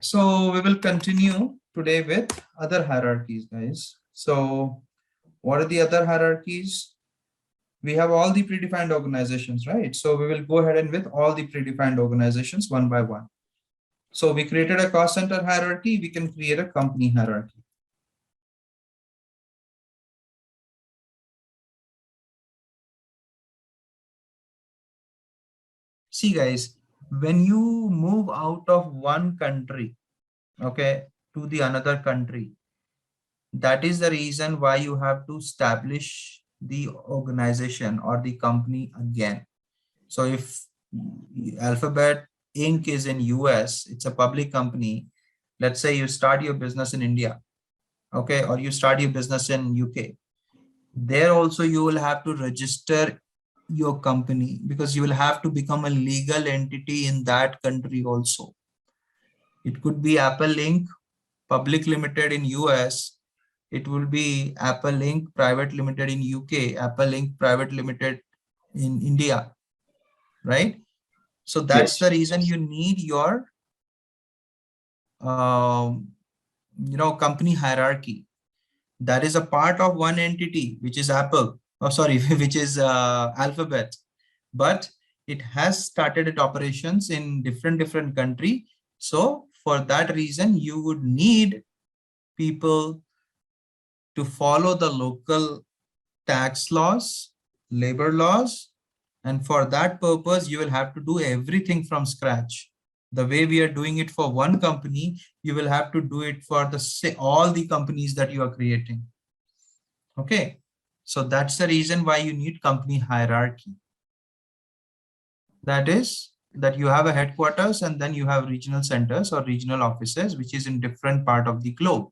So we will continue today with other hierarchies, guys. So what are the other hierarchies? We have all the predefined organizations, right? So we will go ahead and with all the predefined organizations one by one. So we created a cost center hierarchy. We can create a company hierarchy. See, guys, when you move out of one country, okay, to the another country, that is the reason why you have to establish the organization or the company again. So if Alphabet Inc. is in US, it's a public company. Let's say you start your business in India, okay, or you start your business in UK. There also you will have to register your company because you will have to become a legal entity in that country also. It could be Apple Inc. Public Limited in US. It will be Apple Inc. Private Limited in UK, Apple Inc. Private Limited in India, right? So that's Yes. the reason you need your company hierarchy. That is a part of one entity, which is Apple. Oh, sorry, which is Alphabet. But it has started its operations in different country. So for that reason, you would need people to follow the local tax laws, labor laws, and for that purpose, you will have to do everything from scratch. The way we are doing it for one company, you will have to do it for all the companies that you are creating. Okay, so that's the reason why you need company hierarchy. That is that you have a headquarters and then you have regional centers or regional offices, which is in different part of the globe.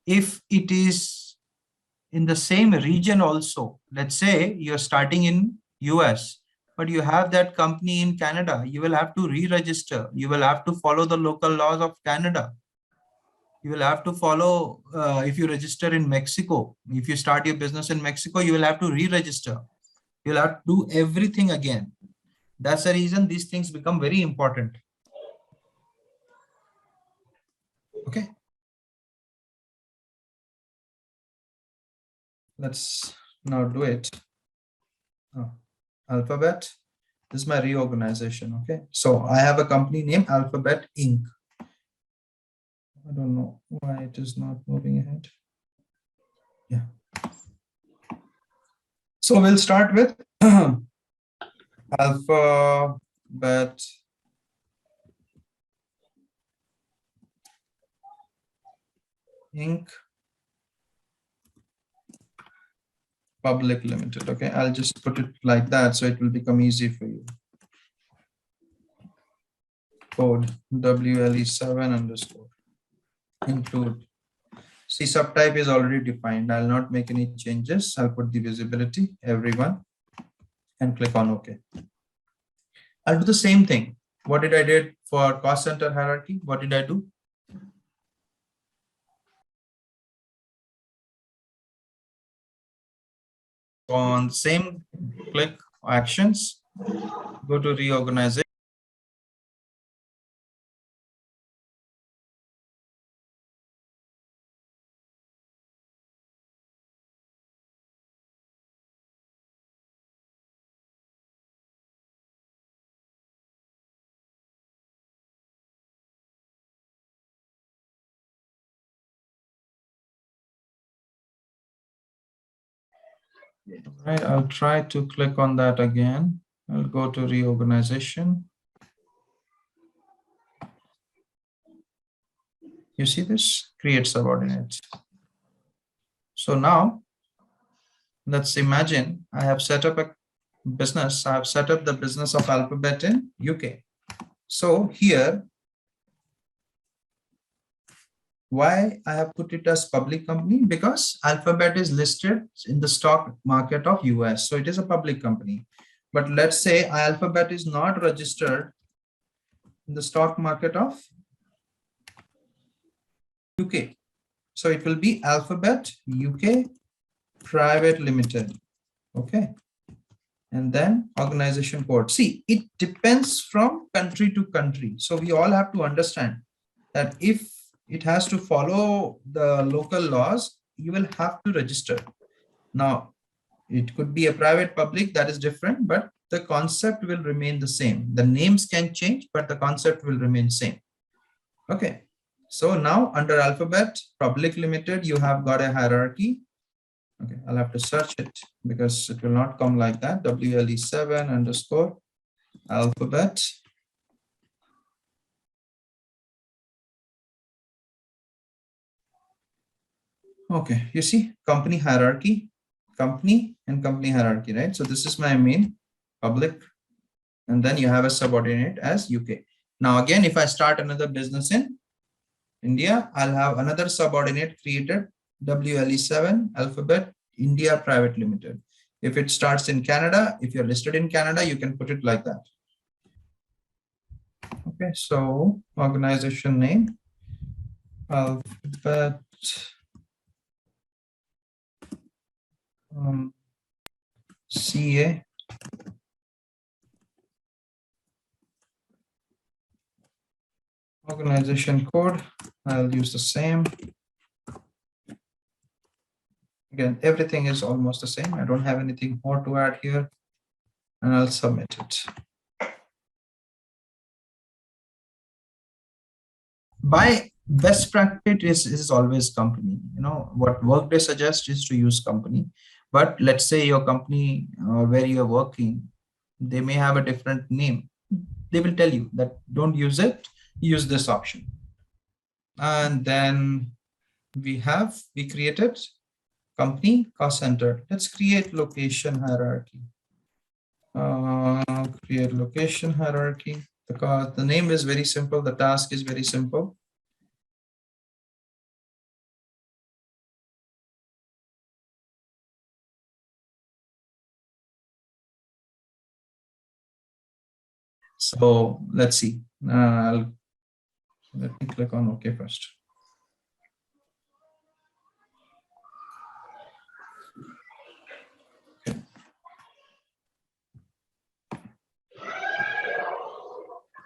If it is in the same region also, let's say you're starting in US, but you have that company in Canada, you will have to re-register. You will have to follow the local laws of Canada. You will have to follow, if you register in Mexico, if you start your business in Mexico, you will have to re-register. You'll have to do everything again. That's the reason these things become very important. Okay. Let's now do it. Oh, Alphabet. This is my reorganization. Okay. So I have a company named Alphabet Inc. I don't know why it is not moving ahead. Yeah. So we'll start with Alphabet Inc. Public Limited. Okay, I'll just put it like that so it will become easy for you. Code WLE7 underscore include. See, subtype is already defined. I'll not make any changes. I'll put the visibility, everyone, and click on OK. I'll do the same thing. What did I did for cost center hierarchy? What did I do? On same click actions, go to reorganization. Right, I'll try to click on that again. I'll go to reorganization. You see this? Create subordinates. So now, let's imagine I have set up a business. I have set up the business of Alphabet in UK. So here, why I have put it as public company? Because Alphabet is listed in the stock market of US. So it is a public company. But let's say Alphabet is not registered in the stock market of UK. So it will be Alphabet UK Private Limited. Okay. And then organization code. See, it depends from country to country. So we all have to understand that if it has to follow the local laws, you will have to register. Now, it could be a private public, that is different, but the concept will remain the same. The names can change, but the concept will remain same. Okay. So now under Alphabet Public Limited, you have got a hierarchy. Okay, I'll have to search it because it will not come like that. WLE7 underscore Alphabet. Okay, you see company hierarchy, company and company hierarchy, right? So this is my main public, and then you have a subordinate as UK. Now again, if I start another business in India, I'll have another subordinate created, WLE7 Alphabet India Private Limited. If it starts in Canada, if you're listed in Canada, you can put it like that. Okay, so organization name, Alphabet CA. Organization code, I'll use the same. Again, everything is almost the same. I don't have anything more to add here, and I'll submit it. By best practice is always company. You know, what Workday suggests is to use company. But let's say your company where you're working, they may have a different name. They will tell you that don't use it, use this option. And then we created company cost center. Let's create location hierarchy. Create location hierarchy. The name is very simple. The task is very simple. So let's see. Let me click on OK first. Okay.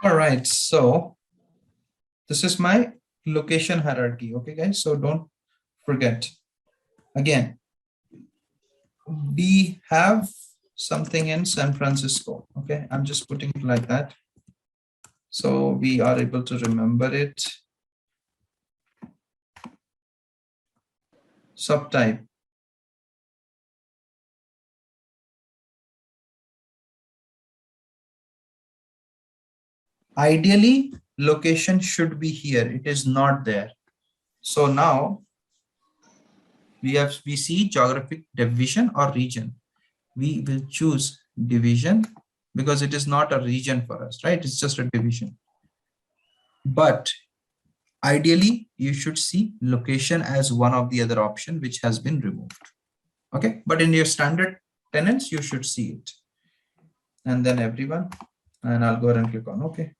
All right. So this is my location hierarchy. Okay, guys. So don't forget. Again, we have something in San Francisco. Okay, I'm just putting it like that, so we are able to remember it. Subtype. Ideally, location should be here. It is not there. So now we see geographic division or region. We will choose division because it is not a region for us, right? It's just a division. But ideally, you should see location as one of the other option which has been removed. Okay, but in your standard tenants, you should see it. And then everyone, and I'll go ahead and click on OK.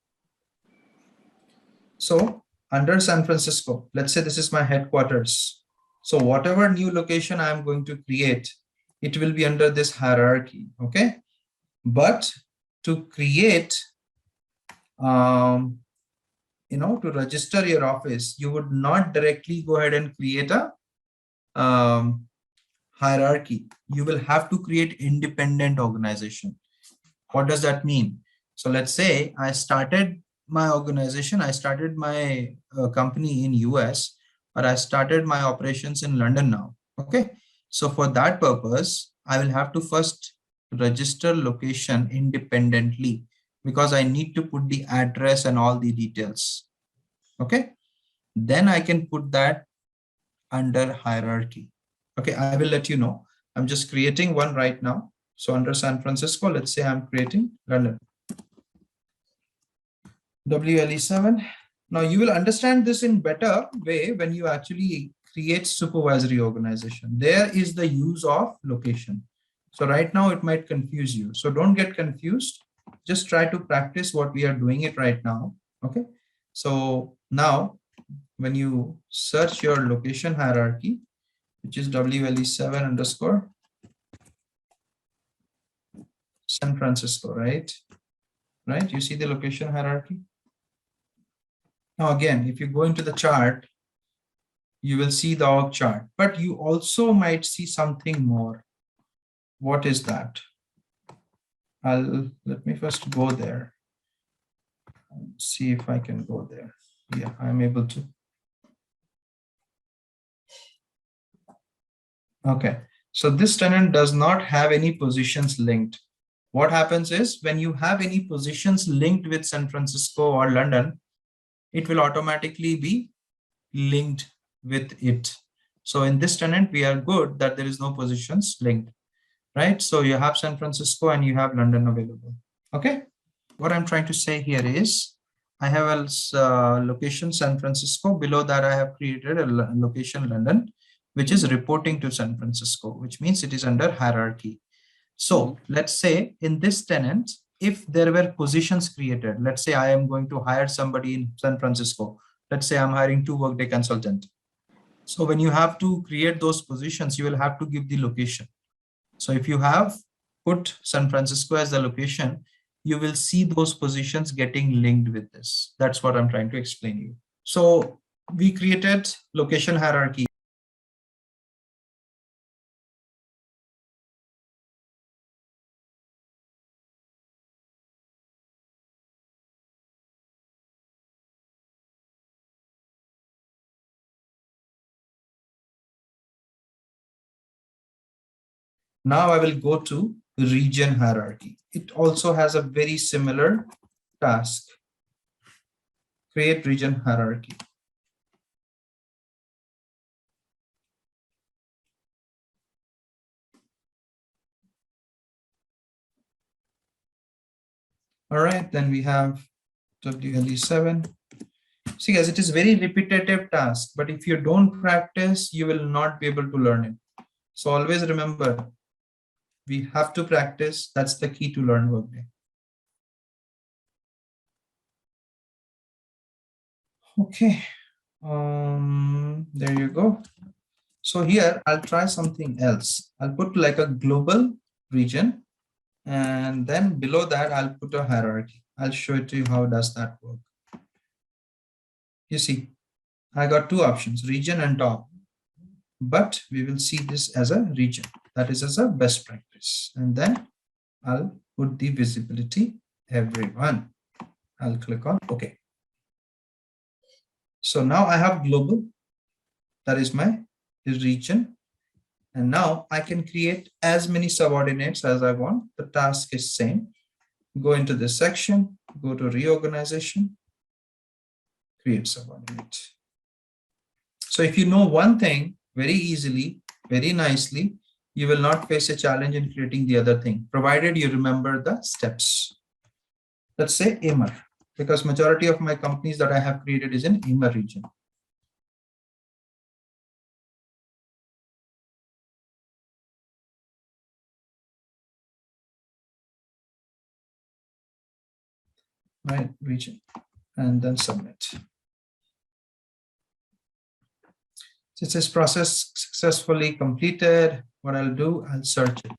So under San Francisco, let's say this is my headquarters. So whatever new location I'm going to create, it will be under this hierarchy. Okay, but to create, to register your office, you would not directly go ahead and create a hierarchy. You will have to create independent organization. What does that mean? So let's say I started my organization, I started my company in US, or I started my operations in London now. Okay. So for that purpose, I will have to first register location independently because I need to put the address and all the details. Okay. Then I can put that under hierarchy. Okay. I will let you know. I'm just creating one right now. So under San Francisco, let's say I'm creating London. WLE7. Now you will understand this in better way when you actually create supervisory organization. There is the use of location. So right now it might confuse you. So don't get confused. Just try to practice what we are doing it right now. Okay. So now when you search your location hierarchy, which is WLE7 underscore San Francisco, right? Right. You see the location hierarchy. Now again, if you go into the chart, you will see the org chart, but you also might see something more. What is that? Let me first go there and see if I can go there. Yeah, I'm able to. Okay, so this tenant does not have any positions linked. What happens is when you have any positions linked with San Francisco or London, it will automatically be linked with it. So in this tenant, we are good that there is no positions linked, right? So you have San Francisco and you have London available. Okay. What I'm trying to say here is I have a location San Francisco. Below that, I have created a location London, which is reporting to San Francisco, which means it is under hierarchy. So let's say in this tenant, if there were positions created, let's say I am going to hire somebody in San Francisco. Let's say I'm hiring 2 Workday consultant. So when you have to create those positions, you will have to give the location. So if you have put San Francisco as the location, you will see those positions getting linked with this. That's what I'm trying to explain you. So we created location hierarchy. Now I will go to region hierarchy. It also has a very similar task. Create region hierarchy. All right, then we have WLE7. See guys, it is very repetitive task, but if you don't practice, you will not be able to learn it. So always remember, we have to practice. That's the key to learn Workday. Okay, there you go. So here I'll try something else. I'll put like a global region, and then below that I'll put a hierarchy. I'll show it to you how does that work. You see, I got two options, region and top, but we will see this as a region. That is as a best practice. And then I'll put the visibility everyone. I'll click on OK. So now I have global. That is my region. And now I can create as many subordinates as I want. The task is same. Go into this section, go to reorganization, create subordinate. So if you know one thing very easily, very nicely, you will not face a challenge in creating the other thing, provided you remember the steps. Let's say EMER, because majority of my companies that I have created is in EMER region. Right, region, and then submit. Since this process successfully completed, what I'll do, I'll search it.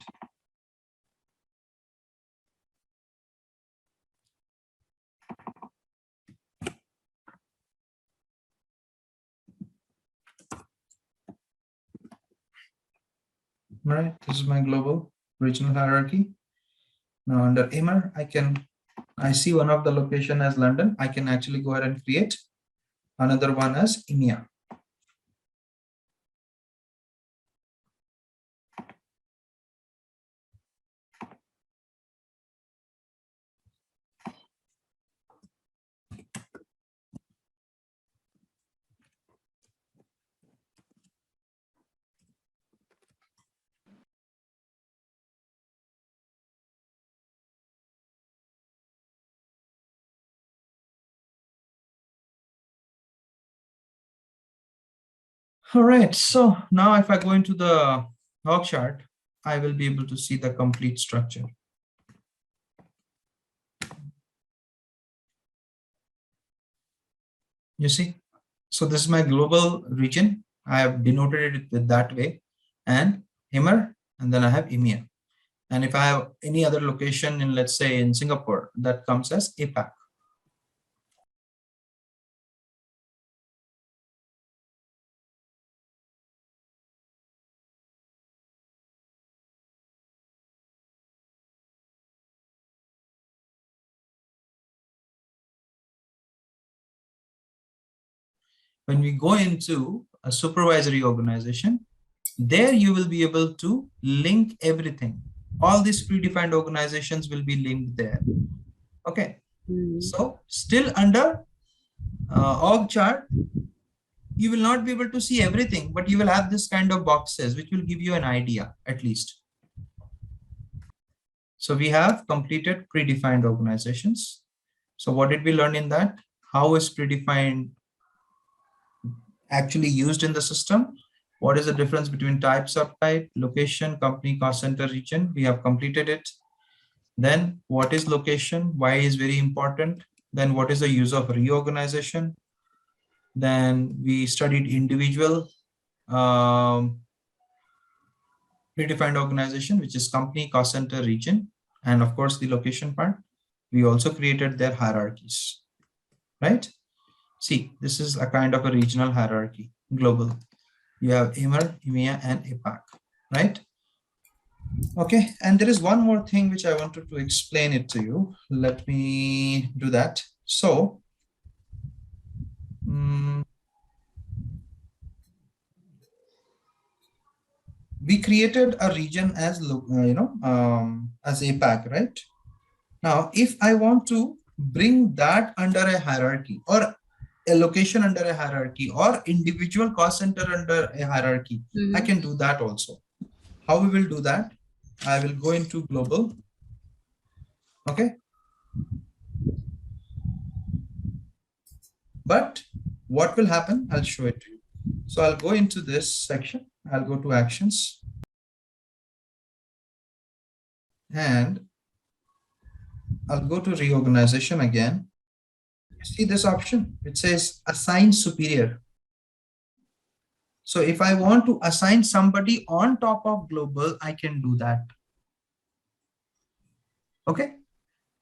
Right, this is my global regional hierarchy. Now under EMER, I see one of the location as London. I can actually go ahead and create another one as EMEA. All right, so now if I go into the org chart, I will be able to see the complete structure. You see, so this is my global region. I have denoted it with that way, and EMER, and then I have EMEA. And if I have any other location in, let's say in Singapore, that comes as APAC. when we go into a supervisory organization, there you will be able to link everything. All these predefined organizations will be linked there. Okay. So still under org chart, you will not be able to see everything, but you will have this kind of boxes, which will give you an idea at least. So we have completed predefined organizations. So what did we learn in that? How is predefined actually used in the system? What is the difference between type, subtype, location, company, cost center, region? We have completed it. Then what is location? Why is very important? Then what is the use of reorganization? Then we studied individual predefined organization, which is company, cost center, region, and of course the location part. We also created their hierarchies, right? See, this is a kind of a regional hierarchy, global. You have EMER, EMEA, and APAC, right? Okay, and there is one more thing which I wanted to explain it to you. Let me do that. So, we created a region as as APAC, right? Now, if I want to bring that under a hierarchy or a location under a hierarchy or individual cost center under a hierarchy, I can do that also. How we will do that? I will go into global. Okay. But what will happen? I'll show it to you. So I'll go into this section. I'll go to actions. And I'll go to reorganization again. You see this option? It says assign superior. So if I want to assign somebody on top of global, I can do that. Okay.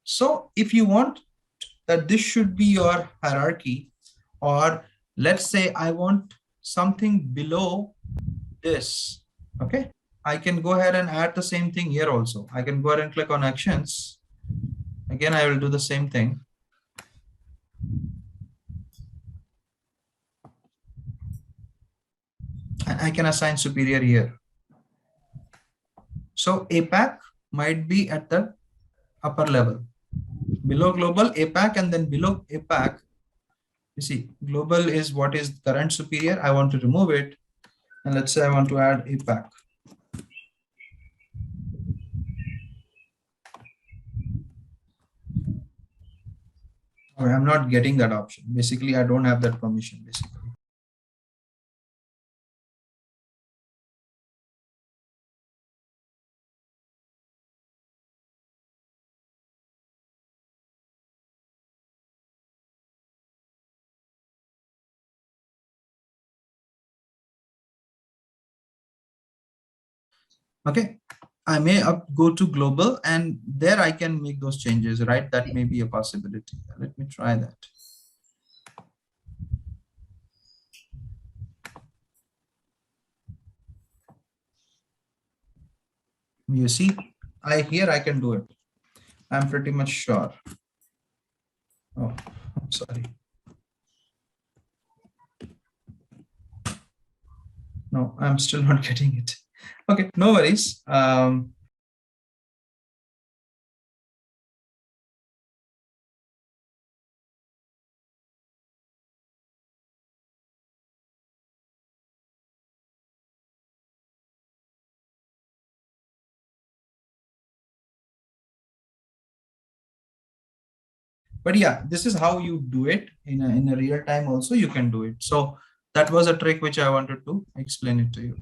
So if you want that this should be your hierarchy, or let's say I want something below this, okay, I can go ahead and add the same thing here also. I can go ahead and click on actions. Again, I will do the same thing. And I can assign superior here. So APAC might be at the upper level. Below global, APAC, and then below APAC, you see, global is what is current superior. I want to remove it. And let's say I want to add APAC. Or I'm not getting that option. Basically, I don't have that permission, basically. Okay, I may go to global and there I can make those changes, right? That may be a possibility. Let me try that. You see, here I can do it. I'm pretty much sure. Oh, I'm sorry. No, I'm still not getting it. Okay, no worries. But yeah, this is how you do it in a real time also. You can do it. So that was a trick which I wanted to explain it to you.